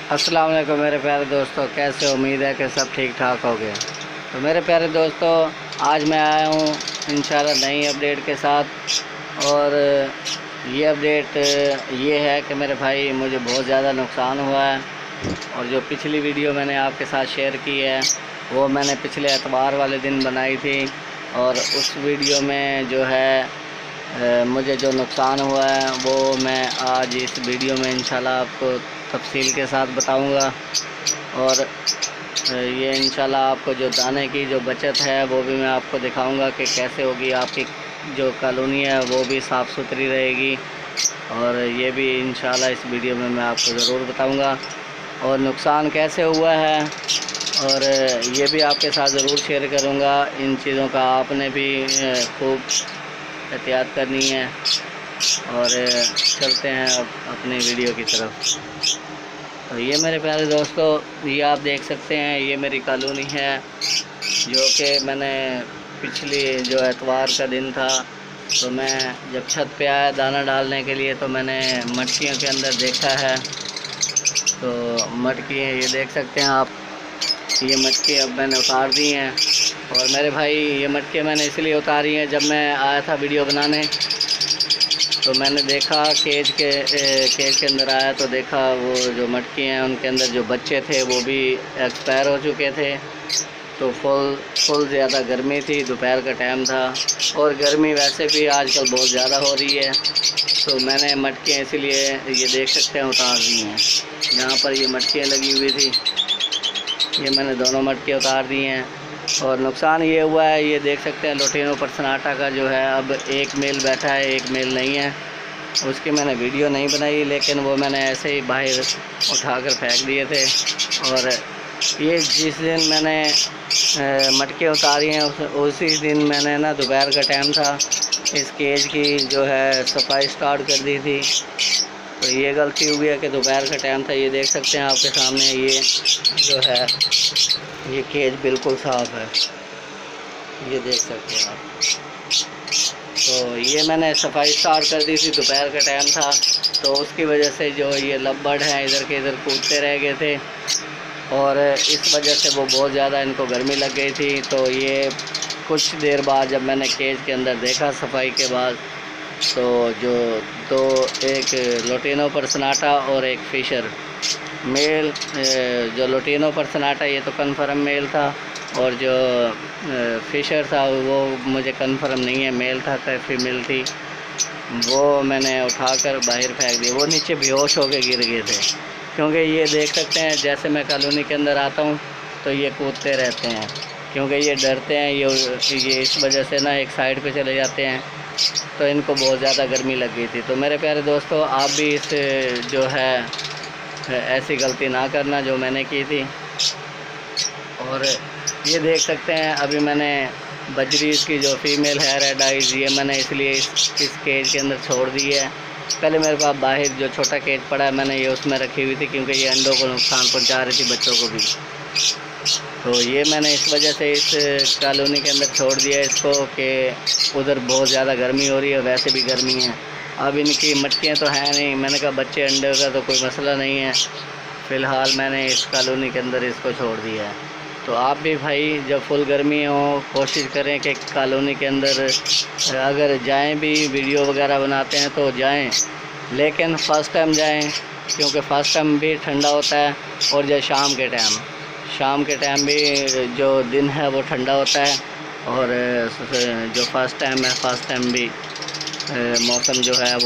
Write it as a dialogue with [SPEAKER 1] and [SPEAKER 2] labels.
[SPEAKER 1] अस्सलाम वालेकुम मेरे प्यारे दोस्तों, कैसे हो? उम्मीद है कि सब ठीक ठाक हो गए। तो मेरे प्यारे दोस्तों, आज मैं आया हूँ इंशाल्लाह नई अपडेट के साथ। और ये अपडेट ये है कि मेरे भाई मुझे बहुत ज़्यादा नुकसान हुआ है। और जो पिछली वीडियो मैंने आपके साथ शेयर की है वो मैंने पिछले एतवार वाले दिन बनाई थी। और उस वीडियो में जो है मुझे जो नुकसान हुआ है वो मैं आज इस वीडियो में इंशाल्लाह आपको तफसील के साथ बताऊंगा। और ये इंशाल्लाह आपको जो दाने की जो बचत है वो भी मैं आपको दिखाऊंगा कि कैसे होगी। आपकी जो कॉलोनी है वो भी साफ़ सुथरी रहेगी। और ये भी इंशाल्लाह इस वीडियो में मैं आपको ज़रूर बताऊंगा और नुकसान कैसे हुआ है और ये भी आपके साथ ज़रूर शेयर करूंगा। इन चीज़ों का आपने भी खूब एहतियात करनी है। और चलते हैं अब अपनी वीडियो की तरफ। तो ये मेरे प्यारे दोस्तों, ये आप देख सकते हैं, ये मेरी कॉलोनी है जो कि मैंने पिछली जो एतवार का दिन था तो मैं जब छत पे आया दाना डालने के लिए तो मैंने मटकियों के अंदर देखा है। तो मटकी ये देख सकते हैं आप, ये मटकी अब मैंने उतार दी हैं। और मेरे भाई ये मटकी मैंने इसलिए उतारी हैं, जब मैं आया था वीडियो बनाने तो मैंने देखा केज के अंदर आया तो देखा वो जो मटकी हैं उनके अंदर जो बच्चे थे वो भी एक्सपायर हो चुके थे। तो फुल ज़्यादा गर्मी थी, दोपहर का टाइम था और गर्मी वैसे भी आजकल बहुत ज़्यादा हो रही है। तो मैंने मटकियाँ इसीलिए ये देख सकते हैं उतार दी हैं। यहाँ पर ये मटकियाँ लगी हुई थी, ये मैंने दोनों मटकियाँ उतार दी हैं। और नुकसान ये हुआ है, ये देख सकते हैं लोटिनो पर सन्नाटा का जो है अब एक मेल बैठा है, एक मेल नहीं है। उसकी मैंने वीडियो नहीं बनाई, लेकिन वो मैंने ऐसे ही बाहर उठाकर फेंक दिए थे। और ये जिस दिन मैंने मटके उतारी हैं उसी दिन मैंने ना दोपहर का टाइम था, इस केज की जो है सफाई स्टार्ट कर दी थी। तो ये गलती हुई है कि दोपहर का टाइम था। ये देख सकते हैं आपके सामने, ये जो है ये केज बिल्कुल साफ़ है, ये देख सकते हैं आप। तो ये मैंने सफाई स्टार्ट कर दी थी, दोपहर का टाइम था तो उसकी वजह से जो ये लवबर्ड हैं इधर के इधर कूदते रह गए थे और इस वजह से वो बहुत ज़्यादा इनको गर्मी लग गई थी। तो ये कुछ देर बाद जब मैंने केज के अंदर देखा सफाई के बाद तो जो एक लोटिनो पर सन्नाटा और एक फिशर मेल, जो लोटिनो पर सन्नाटा ये तो कन्फर्म मेल था और जो फिशर था वो मुझे कन्फर्म नहीं है मेल था या फीमेल थी। वो मैंने उठाकर बाहर फेंक दिया, वो नीचे बेहोश होकर गिर गए थे। क्योंकि ये देख सकते हैं जैसे मैं कॉलोनी के अंदर आता हूँ तो ये कूदते रहते हैं, क्योंकि ये डरते हैं, ये इस वजह से ना एक साइड पे चले जाते हैं। तो इनको बहुत ज़्यादा गर्मी लग गई थी। तो मेरे प्यारे दोस्तों, आप भी इस जो है ऐसी गलती ना करना जो मैंने की थी। और ये देख सकते हैं अभी मैंने बजरी इसकी जो फीमेल है रेड आइज, ये मैंने इसलिए इस केज के अंदर छोड़ दी है। पहले मेरे पास बाहर जो छोटा केज पड़ा है मैंने ये उसमें रखी हुई थी, क्योंकि ये अंडों को नुकसान पहुंचा रही थी, बच्चों को भी। तो ये मैंने इस वजह से इस कॉलोनी के अंदर छोड़ दिया इसको कि उधर बहुत ज़्यादा गर्मी हो रही है, वैसे भी गर्मी है। अब इनकी मटकियाँ तो हैं नहीं, मैंने कहा बच्चे अंडे का तो कोई मसला नहीं है, फ़िलहाल मैंने इस कॉलोनी के अंदर इसको छोड़ दिया है। तो आप भी भाई जब फुल गर्मी हो कोशिश करें कि कॉलोनी के अंदर अगर जाएं भी वीडियो वगैरह बनाते हैं तो जाएं, लेकिन फ़र्स्ट टाइम जाएं, क्योंकि फ़र्स्ट टाइम भी ठंडा होता है। और जो शाम के टाइम भी जो दिन है वो ठंडा होता है। और जो फर्स्ट टाइम भी मौसम जो है